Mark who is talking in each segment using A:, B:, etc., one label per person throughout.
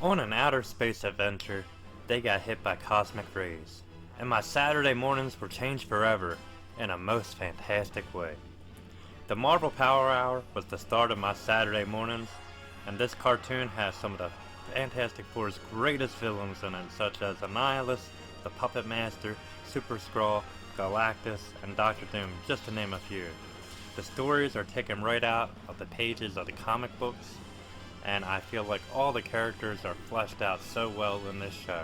A: On an outer space adventure, they got hit by cosmic rays, and my Saturday mornings were changed forever in a most fantastic way. The Marvel Power Hour was the start of my Saturday mornings, and this cartoon has some of the Fantastic Four's greatest villains in it, such as Annihilus, the Puppet Master, Super Skrull, Galactus, and Doctor Doom, just to name a few. The stories are taken right out of the pages of the comic books, and I feel like all the characters are fleshed out so well in this show.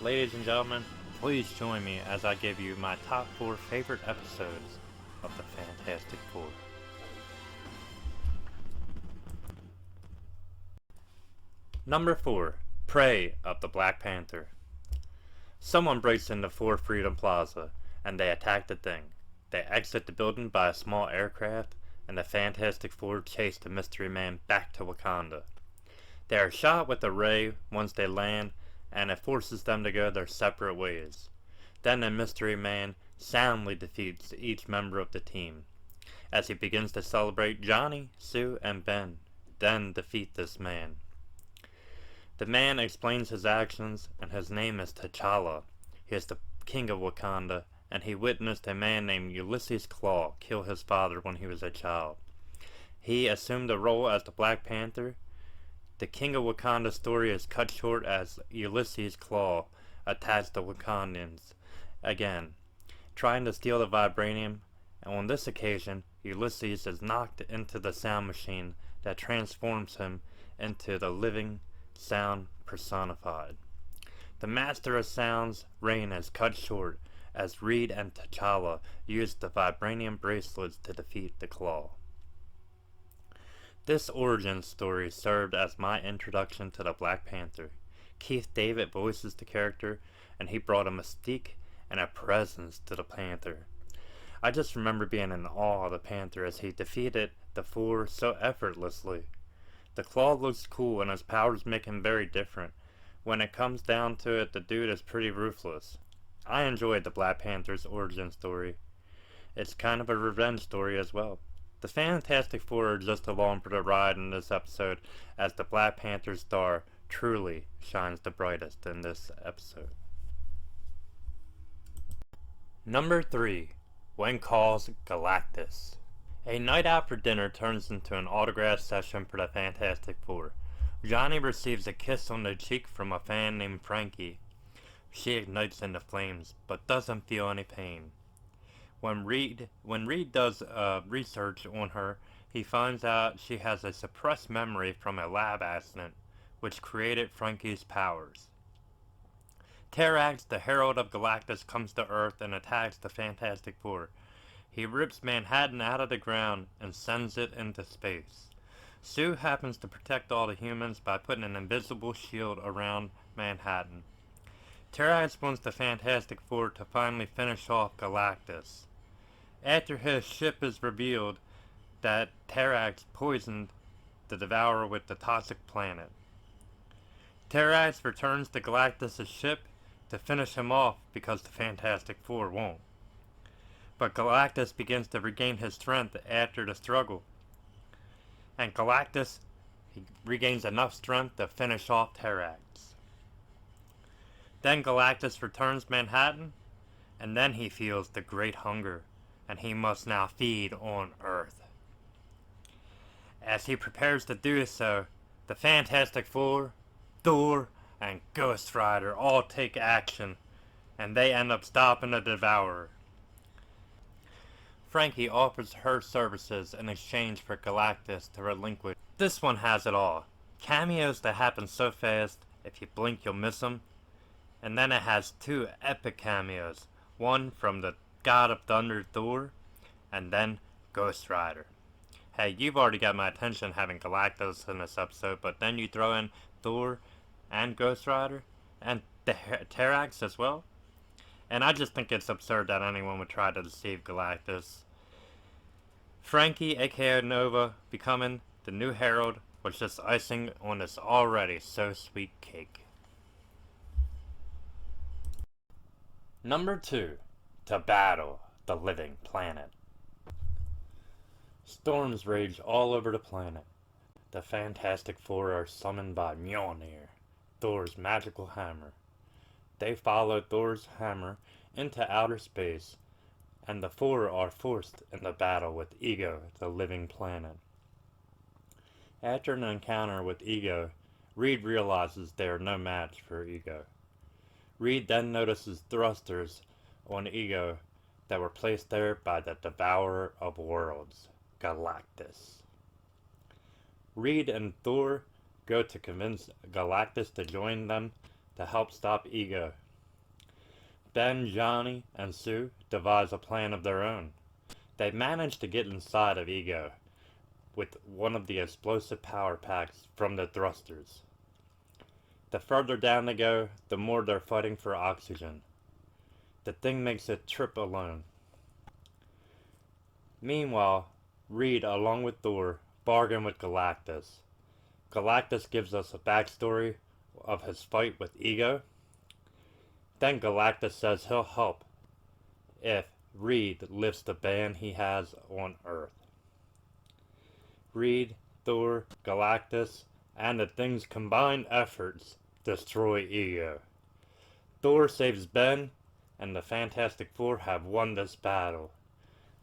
A: Ladies and gentlemen, please join me as I give you my top 4 favorite episodes of the Fantastic Four. Number 4. Prey of the Black Panther. Someone breaks into 4 Freedom Plaza, and they attack the thing. They exit the building by a small aircraft, and the Fantastic Four chase the Mystery Man back to Wakanda. They are shot with a ray once they land, and it forces them to go their separate ways. Then the Mystery Man soundly defeats each member of the team. As he begins to celebrate, Johnny, Sue, and Ben then defeat this man. The man explains his actions, and his name is T'Challa. He is the king of Wakanda, and he witnessed a man named Ulysses Klaue kill his father when he was a child. He assumed the role as the Black Panther. The King of Wakanda story is cut short as Ulysses Klaue attacks the Wakandans again, trying to steal the vibranium, and on this occasion, Ulysses is knocked into the sound machine that transforms him into the living sound personified. The Master of Sound's reign is cut short as Reed and T'Challa used the vibranium bracelets to defeat the Klaue. This origin story served as my introduction to the Black Panther. Keith David voices the character, and he brought a mystique and a presence to the Panther. I just remember being in awe of the Panther as he defeated the Four so effortlessly. The Klaue looks cool and his powers make him very different. When it comes down to it, the dude is pretty ruthless. I enjoyed the Black Panther's origin story. It's kind of a revenge story as well. The Fantastic Four are just along for the ride in this episode, as the Black Panther's star truly shines the brightest in this episode. Number 3. When Calls Galactus. A night out for dinner turns into an autograph session for the Fantastic Four. Johnny receives a kiss on the cheek from a fan named Frankie. She ignites into flames, but doesn't feel any pain. When Reed does research on her, he finds out she has a suppressed memory from a lab accident, which created Frankie's powers. Terrax, the Herald of Galactus, comes to Earth and attacks the Fantastic Four. He rips Manhattan out of the ground and sends it into space. Sue happens to protect all the humans by putting an invisible shield around Manhattan. Terrax wants the Fantastic Four to finally finish off Galactus. After his ship is revealed that Terrax poisoned the Devourer with the toxic planet. Terrax returns to Galactus' ship to finish him off because the Fantastic Four won't. But Galactus begins to regain his strength after the struggle. And Galactus regains enough strength to finish off Terrax. Then Galactus returns Manhattan, and then he feels the great hunger, and he must now feed on Earth. As he prepares to do so, the Fantastic Four, Thor, and Ghost Rider all take action, and they end up stopping the Devourer. Frankie offers her services in exchange for Galactus to relinquish. This one has it all. Cameos that happen so fast, if you blink you'll miss them. And then it has 2 epic cameos. One from the God of Thunder, Thor, and then Ghost Rider. Hey, you've already got my attention having Galactus in this episode, but then you throw in Thor and Ghost Rider and Terrax as well. And I just think it's absurd that anyone would try to deceive Galactus. Frankie, aka Nova, becoming the new Herald was just icing on this already so sweet cake. Number 2. To battle the living planet. Storms rage all over the planet. The Fantastic Four are summoned by Mjolnir, Thor's magical hammer. They follow Thor's hammer into outer space, and the four are forced into battle with Ego, the living planet. After an encounter with Ego, Reed realizes they are no match for Ego. Reed then notices thrusters on Ego that were placed there by the Devourer of Worlds, Galactus. Reed and Thor go to convince Galactus to join them to help stop Ego. Ben, Johnny, and Sue devise a plan of their own. They manage to get inside of Ego with one of the explosive power packs from the thrusters. The further down they go, the more they're fighting for oxygen. The thing makes a trip alone. Meanwhile, Reed, along with Thor, bargain with Galactus. Galactus gives us a backstory of his fight with Ego. Then Galactus says he'll help if Reed lifts the ban he has on Earth. Reed, Thor, Galactus, and the Thing's combined efforts destroy Ego. Thor saves Ben, and the Fantastic Four have won this battle.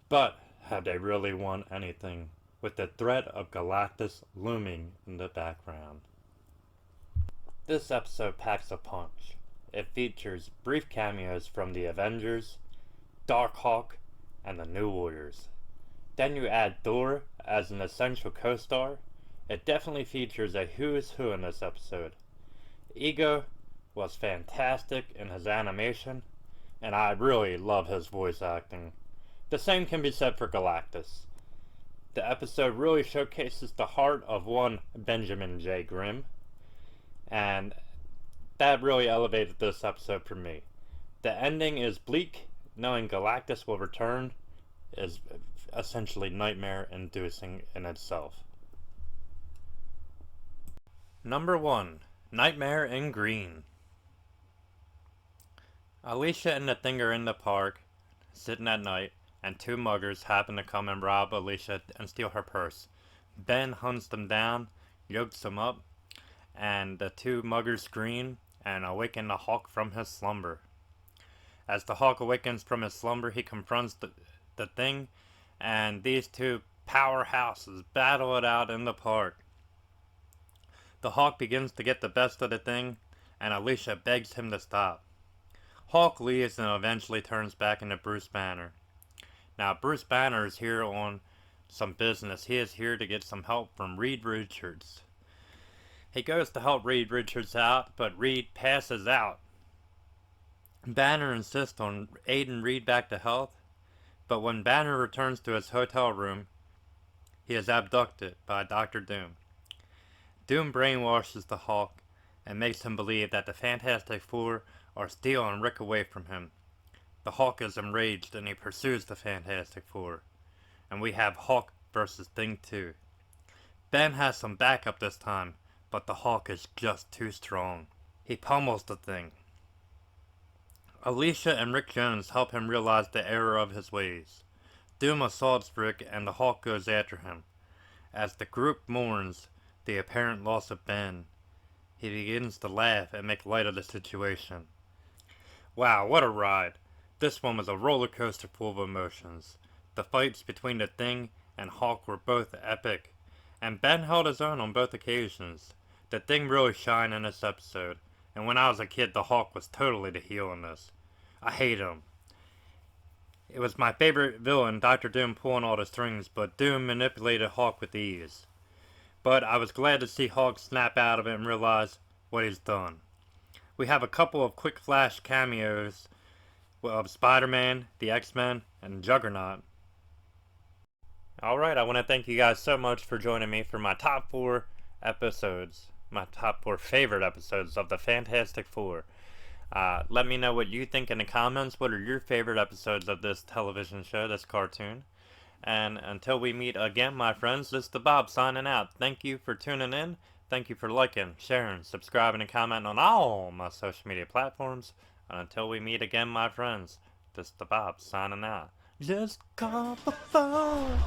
A: But have they really won anything, with the threat of Galactus looming in the background? This episode packs a punch. It features brief cameos from the Avengers, Darkhawk, and the New Warriors. Then you add Thor as an essential co-star. It definitely features a who's who in this episode. Ego was fantastic in his animation, and I really love his voice acting. The same can be said for Galactus. The episode really showcases the heart of one Benjamin J. Grimm, and that really elevated this episode for me. The ending is bleak. Knowing Galactus will return is essentially nightmare-inducing in itself. Number 1. Nightmare in Green. Alicia and the Thing are in the park, sitting at night, and two muggers happen to come and rob Alicia and steal her purse. Ben hunts them down, yokes them up, and the two muggers scream and awaken the Hawk from his slumber. As the Hawk awakens from his slumber, he confronts the Thing, and these two powerhouses battle it out in the park. The Hawk begins to get the best of the Thing, and Alicia begs him to stop. Hawk leaves and eventually turns back into Bruce Banner. Now, Bruce Banner is here on some business. He is here to get some help from Reed Richards. He goes to help Reed Richards out, but Reed passes out. Banner insists on aiding Reed back to health, but when Banner returns to his hotel room, he is abducted by Dr. Doom. Doom brainwashes the Hawk and makes him believe that the Fantastic Four are stealing Rick away from him. The Hawk is enraged and he pursues the Fantastic Four, and we have Hawk versus Thing 2. Ben has some backup this time, but the Hawk is just too strong. He pummels the Thing. Alicia and Rick Jones help him realize the error of his ways. Doom assaults Rick and the Hawk goes after him. As the group mourns the apparent loss of Ben, he begins to laugh and make light of the situation. Wow, what a ride! This one was a roller coaster full of emotions. The fights between the Thing and Hawk were both epic, and Ben held his own on both occasions. The Thing really shined in this episode, and when I was a kid, the Hawk was totally the heel in this. I hate him. It was my favorite villain, Dr. Doom, pulling all the strings, but Doom manipulated Hawk with ease. But I was glad to see Hawk snap out of it and realize what he's done. We have a couple of quick flash cameos of Spider-Man, the X-Men, and Juggernaut. Alright, I want to thank you guys so much for joining me for my top 4 episodes. My top 4 favorite episodes of the Fantastic Four. Let me know what you think in the comments. What are your favorite episodes of this television show, this cartoon? And until we meet again, my friends, this is the Bob signing out. Thank you for tuning in. Thank you for liking, sharing, subscribing, and commenting on all my social media platforms. And until we meet again, my friends, this is the Bob signing out. Just call the phone.